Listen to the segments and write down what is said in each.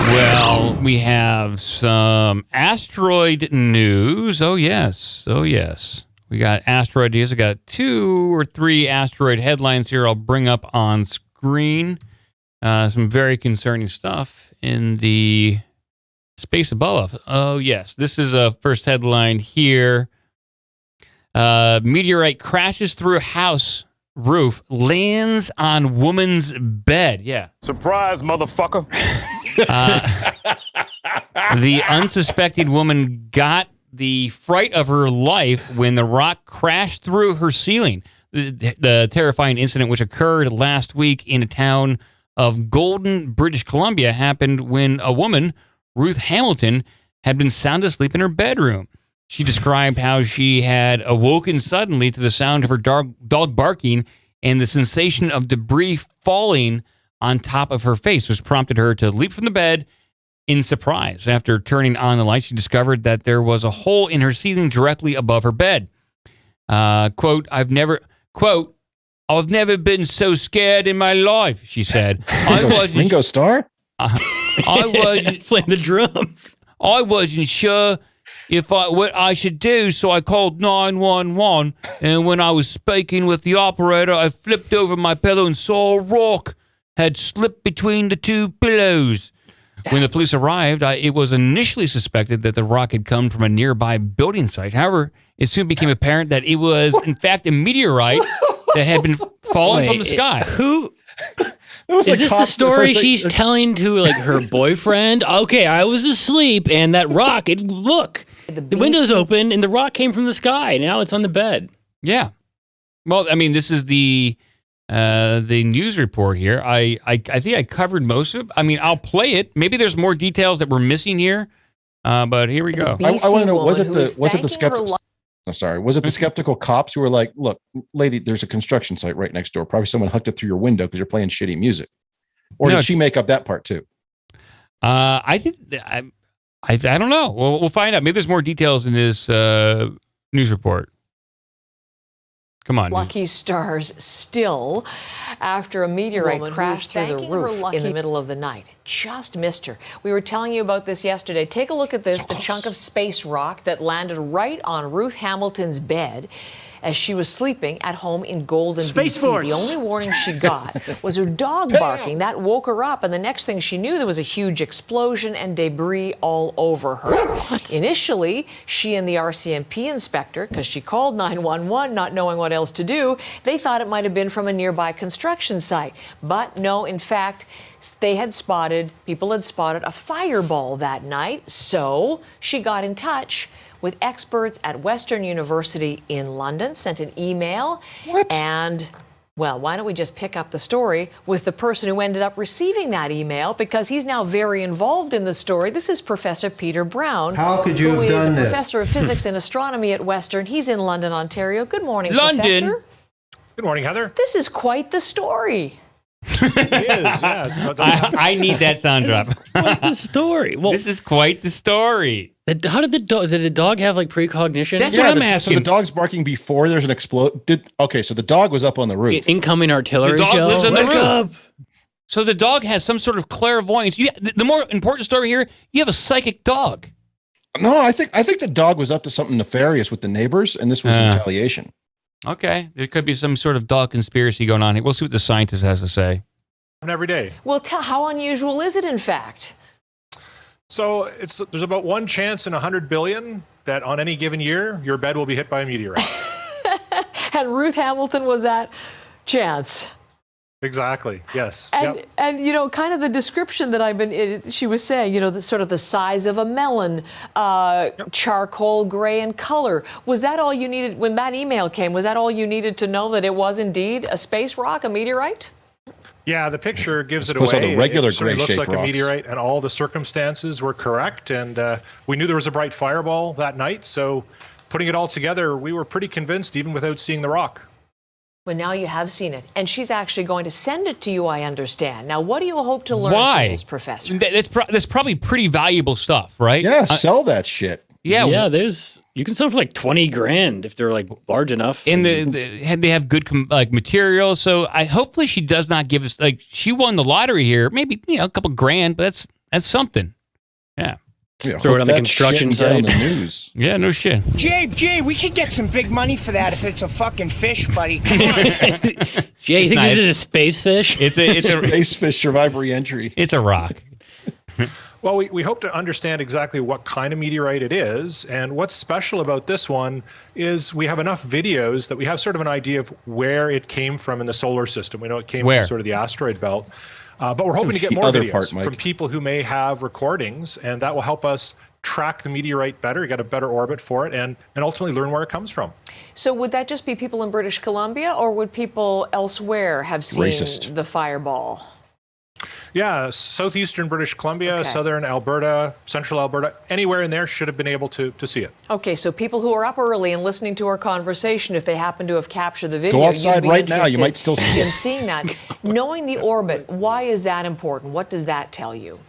Well, we have some asteroid news. Oh, yes. Oh, yes. We got asteroid news. I got 2 or 3 asteroid headlines here I'll bring up on screen. Some very concerning stuff in the space above. Oh, yes. This is a first headline here. Meteorite crashes through a house roof, lands on woman's bed. Yeah. Surprise, motherfucker. The unsuspecting woman got the fright of her life when the rock crashed through her ceiling. The terrifying incident, which occurred last week in a town of Golden, British Columbia, happened when a woman, Ruth Hamilton, had been sound asleep in her bedroom. She described how she had awoken suddenly to the sound of her dog barking and the sensation of debris falling on top of her face, which prompted her to leap from the bed in surprise. After turning on the light, she discovered that there was a hole in her ceiling directly above her bed. Quote, I've never been so scared in my life, she said. Ringo Starr? I wasn't playing the drums. I wasn't sure what I should do, so I called 911. And when I was speaking with the operator, I flipped over my pillow and saw a rock had slipped between the 2 pillows. When the police arrived, it was initially suspected that the rock had come from a nearby building site. However, it soon became apparent that it was, in fact, a meteorite that had been falling from the sky. Is this the story she's telling to like her boyfriend? Okay, I was asleep and that rock, look, the window's open and the rock came from the sky. Now it's on the bed. Yeah. Well, I mean, this is the news report here. I think I covered most of it. I mean, I'll play it. Maybe there's more details that we're missing here, but here we go. I want to know, was it the skeptical? Sorry, was it the skeptical cops who were like, "Look, lady, there's a construction site right next door. Probably someone hooked it through your window because you're playing shitty music." Or did she make up that part too? I think I don't know. We'll find out. Maybe there's more details in this news report. Come on. Lucky stars still after a meteorite crashed through the roof in the middle of the night. Just missed her. We were telling you about this yesterday. Take a look at this, the chunk of space rock that landed right on Ruth Hamilton's bed as she was sleeping at home in Golden, Space BC. Force. The only warning she got was her dog barking. That woke her up, and the next thing she knew, there was a huge explosion and debris all over her. What? Initially, she and the RCMP inspector, because she called 911 not knowing what else to do, they thought it might have been from a nearby construction site. But no, in fact, people had spotted a fireball that night, so she got in touch with experts at Western University in London, sent an email. What? And, well, why don't we just pick up the story with the person who ended up receiving that email, because he's now very involved in the story. This is Professor Peter Brown. How could you have done Who is this? Professor of Physics and Astronomy at Western. He's in London, Ontario. Good morning, London. Professor. Good morning, Heather. This is quite the story. It is, yes. I need that sound drop. Quite the story. Well, This is quite the story. how did the dog have like precognition? That's what I'm So asking. the dog's barking before there's an Okay, so the dog was up on the roof. Incoming artillery The dog shell. lives on the Wake roof. up. So the dog has some sort of clairvoyance. The more important story here, you have a psychic dog. No, I think the dog was up to something nefarious with the neighbors, and this was retaliation. Okay, there could be some sort of dog conspiracy going on here. We'll see what the scientist has to say. Every day. Well, how unusual is it, in fact? So there's about 1 chance in 100 billion that on any given year, your bed will be hit by a meteorite. And Ruth Hamilton was that chance. Exactly. Yes. And you know, kind of the description that she was saying, you know, the sort of the size of a melon, charcoal gray in color. Was that all you needed when that email came? Was that all you needed to know that it was indeed a space rock, a meteorite? Yeah, the picture gives it Opposed to away. the regular It certainly looks gray-shaped like a rocks. meteorite, and all the circumstances were correct. And we knew there was a bright fireball that night, so putting it all together, we were pretty convinced even without seeing the rock. Well, now you have seen it, and she's actually going to send it to you, I understand. Now, what do you hope to learn Why? from this, Professor? That's probably pretty valuable stuff, right? Yeah, sell that shit. Yeah, you can sell for like $20,000 if they're like large enough. And they have good material. So hopefully she does not give us she won the lottery here. Maybe a couple grand, but that's something. Yeah. Throw it on the construction site. On the news. Yeah, no shit. Jay, we could get some big money for that if it's a fucking fish, buddy. Come on. Jay, you think this is a space fish? It's a space fish survive re-entry. It's a rock. Well, we hope to understand exactly what kind of meteorite it is. And what's special about this one is we have enough videos that we have sort of an idea of where it came from in the solar system. We know it came from sort of the asteroid belt. But we're hoping to get more videos from people who may have recordings, and that will help us track the meteorite better, get a better orbit for it, and ultimately learn where it comes from. So would that just be people in British Columbia, or would people elsewhere have seen the fireball? Yeah, southeastern British Columbia, southern Alberta, central Alberta, anywhere in there should have been able to see it. Okay, so people who are up early and listening to our conversation, if they happen to have captured the video, go outside right now. You might still see it. In seeing that, knowing the orbit, why is that important? What does that tell you?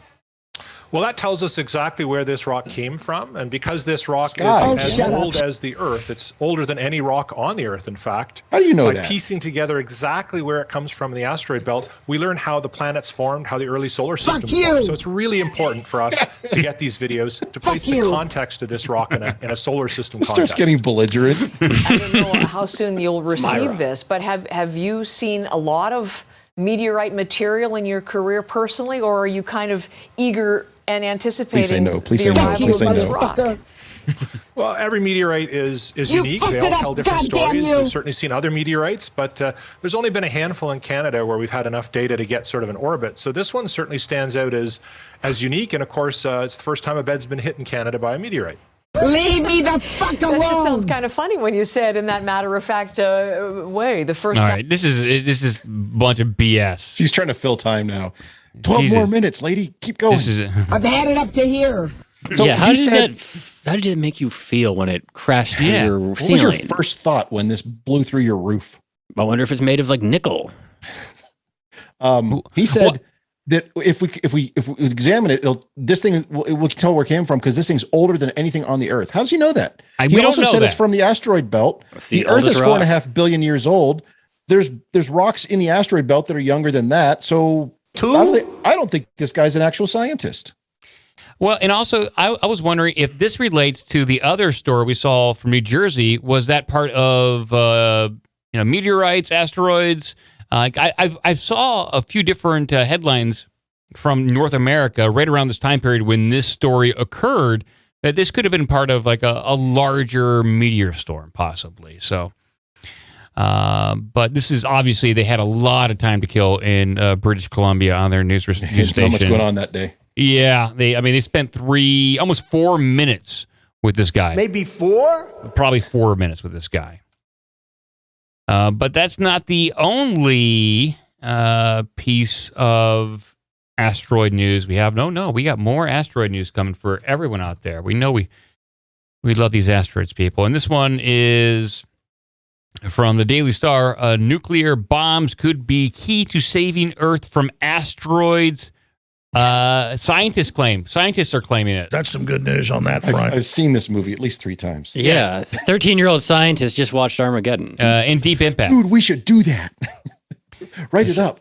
Well, that tells us exactly where this rock came from. And because this rock is as old as the Earth, it's older than any rock on the Earth, in fact. How do you know that? By piecing together exactly where it comes from in the asteroid belt, we learn how the planets formed, how the early solar system formed. So it's really important for us to get these videos, to place the context of this rock in a solar system context. Starts getting belligerent. I don't know how soon you'll receive this, but have you seen a lot of meteorite material in your career personally, or are you kind of eager and anticipating the arrival of this rock? Well, every meteorite is unique. They all tell different stories. We've certainly seen other meteorites, but there's only been a handful in Canada where we've had enough data to get sort of an orbit. So this one certainly stands out as unique. And of course, it's the first time a bed's been hit in Canada by a meteorite. Leave me the fuck alone. That just sounds kind of funny when you say it in that matter-of-fact way. The first time. All right, this is a bunch of BS. She's trying to fill time now. 12 more minutes, lady. Keep going. I've had it up to here. So yeah, how did it make you feel when it crashed through your ceiling? What was your first thought when this blew through your roof? I wonder if it's made of like nickel. He said that if we examine it, we'll tell where it came from because this thing's older than anything on the Earth. How does he know that? He also said it's from the asteroid belt. The Earth is 4.5 billion years old. There's rocks in the asteroid belt that are younger than that. So I don't think this guy's an actual scientist. Well, and also, I was wondering if this relates to the other story we saw from New Jersey. Was that part of meteorites, asteroids? I saw a few different headlines from North America right around this time period when this story occurred, that this could have been part of like a larger meteor storm, possibly. So, but this is obviously they had a lot of time to kill in British Columbia on their news station. How much going on that day? Yeah, they spent almost 4 minutes with this guy. Maybe 4? Probably 4 minutes with this guy. But that's not the only piece of asteroid news we have. No, we got more asteroid news coming for everyone out there. We know we love these asteroids, people. And this one is from the Daily Star. Nuclear bombs could be key to saving Earth from asteroids. Scientists are claiming it. That's some good news on that front. I've seen this movie at least 3 times. Yeah, 13-year-old scientist just watched Armageddon. In Deep Impact. Dude, we should do that. Write it up.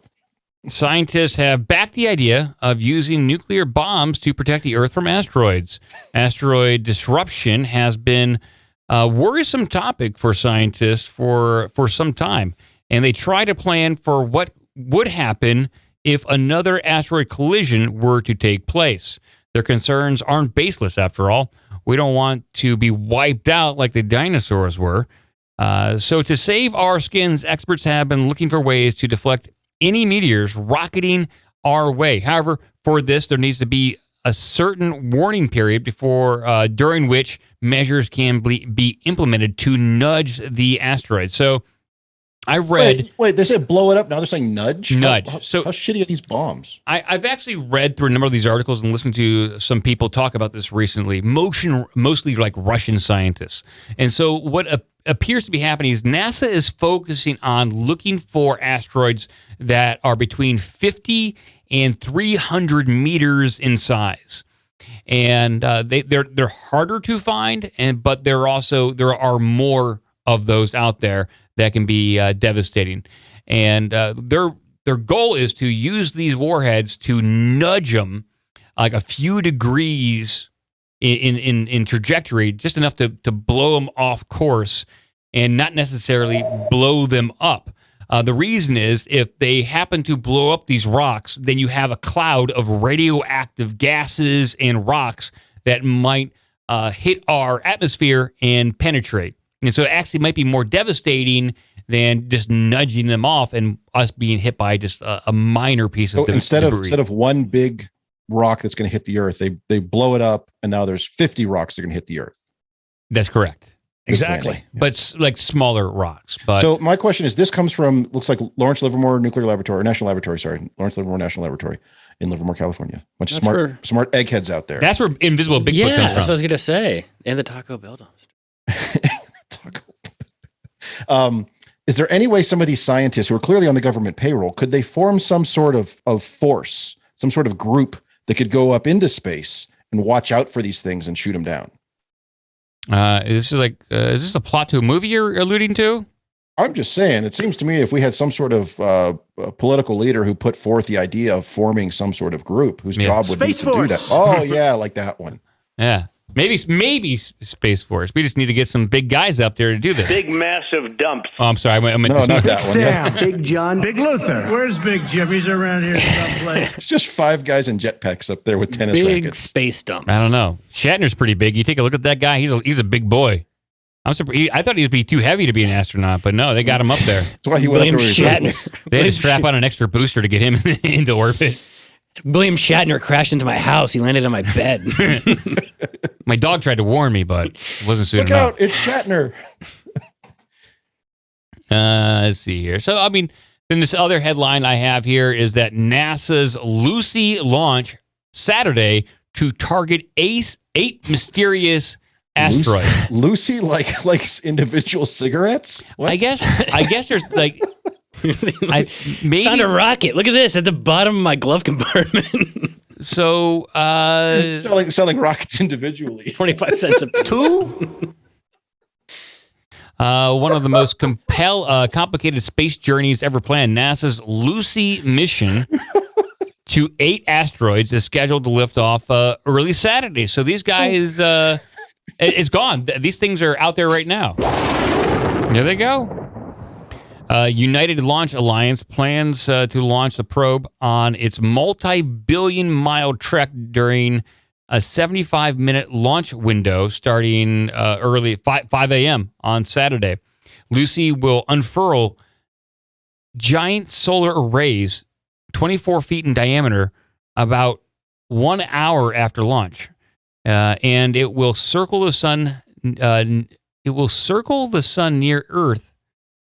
Scientists have backed the idea of using nuclear bombs to protect the Earth from asteroids. Asteroid disruption has been a worrisome topic for scientists for some time, and they try to plan for what would happen if another asteroid collision were to take place. Their concerns aren't baseless, after all. We don't want to be wiped out like the dinosaurs were. So to save our skins, experts have been looking for ways to deflect any meteors rocketing our way. However, for this, there needs to be a certain warning period during which measures can be implemented to nudge the asteroid. So I've read... Wait, they said blow it up. Now they're saying nudge? Nudge. How shitty are these bombs? I've actually read through a number of these articles and listened to some people talk about this recently, mostly like Russian scientists. And so what appears to be happening is NASA is focusing on looking for asteroids that are between 50 and 300 meters in size. and they're harder to find, but there are more of those out there that can be devastating. And their goal is to use these warheads to nudge them like a few degrees in trajectory, just enough to blow them off course and not necessarily blow them up. The reason is if they happen to blow up these rocks, then you have a cloud of radioactive gases and rocks that might hit our atmosphere and penetrate. And so it actually might be more devastating than just nudging them off and us being hit by just a minor piece of debris. Instead of one big rock that's going to hit the Earth, they blow it up, and now there's 50 rocks that are going to hit the Earth. That's correct. Exactly. Yeah. But like smaller rocks. But so my question is, this comes from, looks like Lawrence Livermore Nuclear Laboratory, or National Laboratory, sorry. Lawrence Livermore National Laboratory in Livermore, California. Bunch of smart eggheads out there. That's where Invisible Bigfoot comes from. That's what I was going to say. And the Taco Bell dumpster. Is there any way some of these scientists who are clearly on the government payroll, could they form some sort of force, some sort of group that could go up into space and watch out for these things and shoot them down? Is this a plot to a movie you're alluding to? I'm just saying, it seems to me if we had some sort of political leader who put forth the idea of forming some sort of group whose job would be to do that. Oh yeah, like that one. Yeah. Maybe Space Force. We just need to get some big guys up there to do this. Big, massive dumps. Oh, I'm sorry. I meant no, not that one. Sam, Big John, Big Luther. Where's Big Jim? He's around here someplace. It's just 5 guys in jetpacks up there with tennis big rackets. Space dumps. I don't know. Shatner's pretty big. You take a look at that guy. He's a big boy. I'm surprised. I thought he'd be too heavy to be an astronaut, but no, they got him up there. That's why he went William up there. Shatner. They had to strap on an extra booster to get him into orbit. William Shatner crashed into my house. He landed on my bed. My dog tried to warn me, but it wasn't soon Look enough. out, it's Shatner. Let's see here. So, I mean, then this other headline I have here is that NASA's Lucy launch Saturday to target 8 mysterious asteroids. Lucy, like individual cigarettes? What? I guess there's like maybe Found a rocket. Look at this at the bottom of my glove compartment. So selling rockets individually. 25 cents a piece. 2? One of the most complicated space journeys ever planned, NASA's Lucy mission to 8 asteroids is scheduled to lift off early Saturday. So these guys, it's gone. These things are out there right now. There they go. United Launch Alliance plans to launch the probe on its multi-billion-mile trek during a 75-minute launch window starting early 5 a.m. on Saturday. Lucy will unfurl giant solar arrays 24 feet in diameter about 1 hour after launch. And it will circle the sun. It will circle the sun near Earth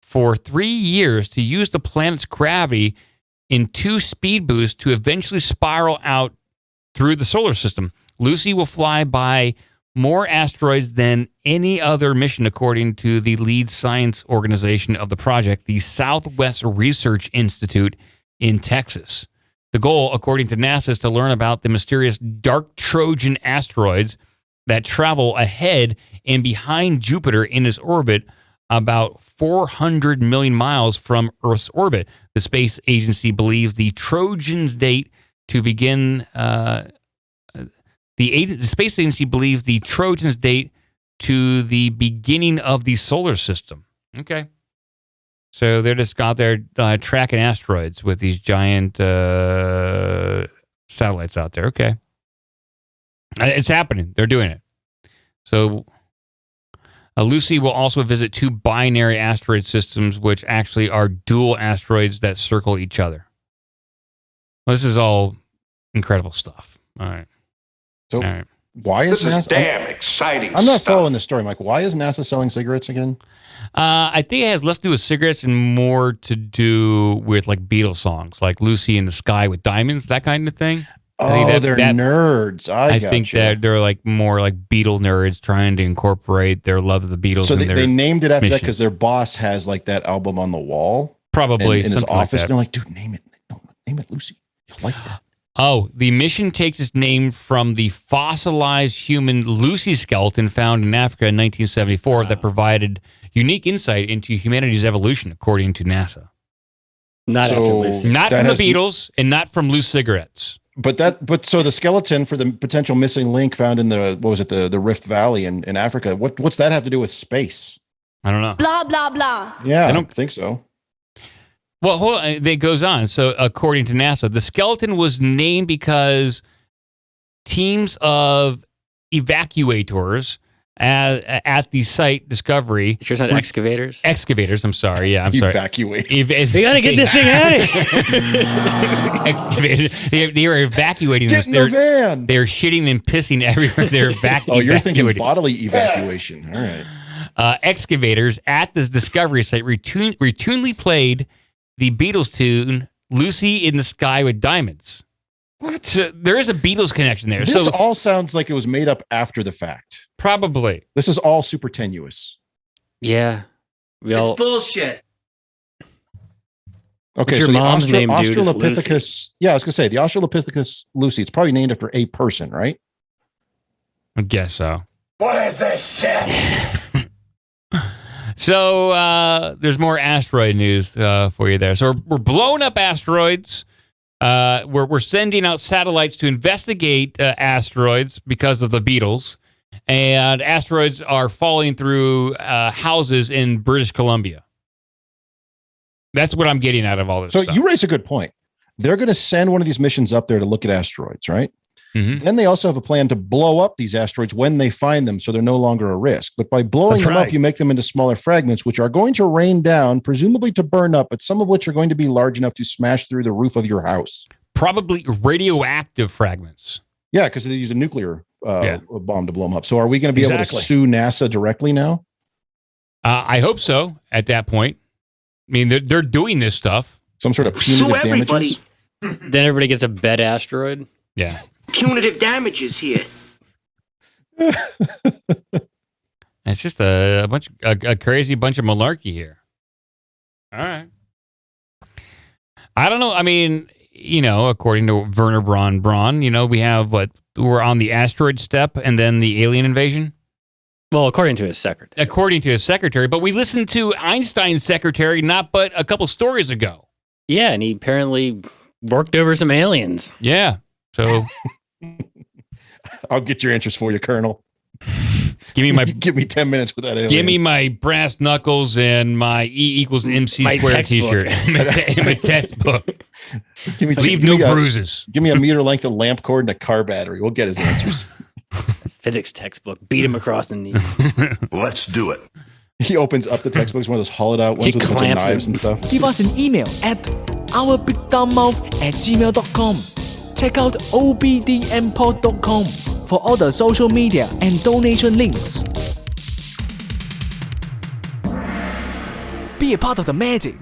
for 3 years to use the planet's gravity in 2 speed boosts to eventually spiral out through the solar system. Lucy will fly by more asteroids than any other mission, according to the lead science organization of the project, the Southwest Research Institute in Texas. The goal, according to NASA, is to learn about the mysterious dark Trojan asteroids that travel ahead and behind Jupiter in its orbit about 400 million miles from Earth's orbit. The space agency believes the Trojans date to begin. The space agency believes the Trojans date to the beginning of the solar system. Okay, so they're just out there tracking asteroids with these giant satellites out there. Okay, it's happening. They're doing it. So. Lucy will also visit 2 binary asteroid systems, which actually are dual asteroids that circle each other. Well, this is all incredible stuff. All right. So why is This NASA? is damn exciting I'm not stuff. following this story, Mike. Why is NASA selling cigarettes again? I think it has less to do with cigarettes and more to do with like Beatles songs, like Lucy in the Sky with Diamonds, that kind of thing. Oh, they're nerds. I think that they're like more like Beatle nerds trying to incorporate their love of the Beatles. So they named it after that because missions. their boss has like that album on the wall, Probably in his something office. like And they're like, dude, name it. No, name it Lucy. You'll like that. Oh, the mission takes its name from the fossilized human Lucy skeleton found in Africa in 1974 that provided unique insight into humanity's evolution, according to NASA. Not from the Beatles and not from loose cigarettes. But so the skeleton for the potential missing link found in the Rift Valley in Africa, what's that have to do with space? I don't know. Blah, blah, blah. Yeah, I don't think so. Well, hold on. It goes on. So according to NASA, the skeleton was named because teams of evacuators at the site discovery. Sure, it's not excavators. Excavators. I'm sorry. Yeah, I'm sorry. Evacuate. They got to get this thing out of here. Excavators. They were evacuating. Get in the van. They're shitting and pissing everywhere. They're evacuating. Oh, you're thinking bodily evacuation. Yes. All right. Excavators at this discovery site routinely played the Beatles tune "Lucy in the Sky with Diamonds." What? So there is a Beatles connection there. This all sounds like it was made up after the fact. Probably. This is all super tenuous. Yeah. It's bullshit. Okay, your so mom's the name, dude, is Australopithecus. Lucy. Yeah, I was gonna say the Australopithecus Lucy. It's probably named after a person, right? I guess so. What is this shit? So there's more asteroid news for you there. So we're blowing up asteroids. We're sending out satellites to investigate asteroids because of the Beatles. And asteroids are falling through houses in British Columbia. That's what I'm getting out of all this stuff. So you raise a good point. They're going to send one of these missions up there to look at asteroids, right? Mm-hmm. Then they also have a plan to blow up these asteroids when they find them, so they're no longer a risk. But by blowing them up, you make them into smaller fragments, which are going to rain down, presumably to burn up, but some of which are going to be large enough to smash through the roof of your house. Probably radioactive fragments. Yeah, because they use a nuclear bomb to blow them up. So are we going to be able to sue NASA directly now? I hope so at that point. I mean, they're doing this stuff. Some sort of punitive damages? Then everybody gets a bed asteroid? Yeah. Punitive damages here. It's just a crazy bunch of malarkey here. All right. I don't know. I mean, according to Werner Braun, we have we're on the asteroid step and then the alien invasion. Well, according to his secretary. But we listened to Einstein's secretary not but a couple stories ago. Yeah, and he apparently worked over some aliens. Yeah. So I'll get your answers for you, Colonel. Give me 10 minutes with that alien. Give me my brass knuckles and my E = MC squared t-shirt. My textbook. Leave no bruises. Give me a meter length of lamp cord and a car battery. We'll get his answers. Physics textbook. Beat him across the knee. Let's do it. He opens up the textbooks, one of those hollowed out ones with a bunch of knives and stuff. Give us an email at ourbigdumbmouth@gmail.com. Check out obdmpod.com for all the social media and donation links. Be a part of the magic.